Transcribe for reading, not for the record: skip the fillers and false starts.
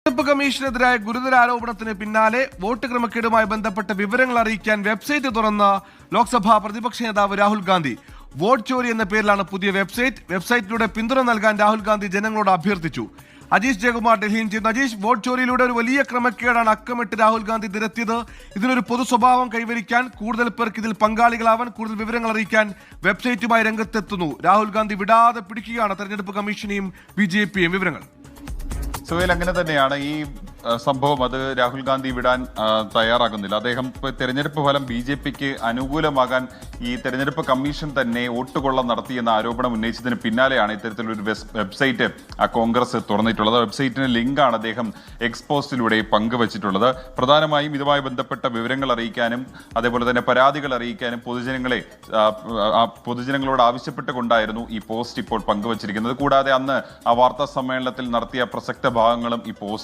തെരഞ്ഞെടുപ്പ് കമ്മീഷനെതിരായ ഗുരുതര ആരോപണത്തിന് പിന്നാലെ വോട്ട് ക്രമക്കേടുമായി ബന്ധപ്പെട്ട വിവരങ്ങൾ അറിയിക്കാൻ വെബ്സൈറ്റ് തുറന്ന ലോക്സഭാ പ്രതിപക്ഷ നേതാവ് രാഹുൽ ഗാന്ധി. വോട്ട് ചോരി എന്ന പേരിലാണ് പുതിയ വെബ്സൈറ്റിലൂടെ പിന്തുണ നൽകാൻ രാഹുൽ ഗാന്ധി ജനങ്ങളോട് അഭ്യർത്ഥിച്ചു. അജീഷ് ജയകുമാർ ഡൽഹിയിൽ ചെയ്യുന്നു. അജീഷ്, വോട്ട് ചോരിയിലൂടെ ഒരു വലിയ ക്രമക്കേടാണ് അക്കമിട്ട് രാഹുൽ ഗാന്ധി നിരത്തിയത്. ഇതിനൊരു പൊതു സ്വഭാവം കൈവരിക്കാൻ, കൂടുതൽ പേർക്ക് ഇതിൽ പങ്കാളികളാവാൻ, കൂടുതൽ വിവരങ്ങൾ അറിയിക്കാൻ വെബ്സൈറ്റുമായി രംഗത്തെത്തുന്നു. രാഹുൽ ഗാന്ധി വിടാതെ പിടിക്കുകയാണ് തെരഞ്ഞെടുപ്പ് കമ്മീഷനെയും BJPയെയും. വിവരങ്ങൾ സുഹേൽ, അങ്ങനെ തന്നെയാണ് ഈ സംഭവം. അത് രാഹുൽ ഗാന്ധി വിടാൻ തയ്യാറാകുന്നില്ല. അദ്ദേഹം തെരഞ്ഞെടുപ്പ് ഫലം BJPക്ക് അനുകൂലമാകാൻ ഈ തെരഞ്ഞെടുപ്പ് കമ്മീഷൻ തന്നെ വോട്ടുകൊള്ള നടത്തിയെന്ന ആരോപണം ഉന്നയിച്ചതിന് പിന്നാലെയാണ് ഇത്തരത്തിലൊരു വെബ്സൈറ്റ് കോൺഗ്രസ് തുറന്നിട്ടുള്ളത്. വെബ്സൈറ്റിന് ലിങ്കാണ് അദ്ദേഹം എക്സ് പോസ്റ്റിലൂടെ പങ്കുവച്ചിട്ടുള്ളത്. പ്രധാനമായും ഇതുമായി ബന്ധപ്പെട്ട വിവരങ്ങൾ അറിയിക്കാനും അതേപോലെ തന്നെ പരാതികൾ അറിയിക്കാനും പൊതുജനങ്ങളോട് ആവശ്യപ്പെട്ടുകൊണ്ടായിരുന്നു ഈ പോസ്റ്റ് ഇപ്പോൾ പങ്കുവച്ചിരിക്കുന്നത്. കൂടാതെ അന്ന് ആ വാർത്താ സമ്മേളനത്തിൽ നടത്തിയ പ്രസക്ത ഭാഗങ്ങളും ഈ പോസ്റ്റിൽ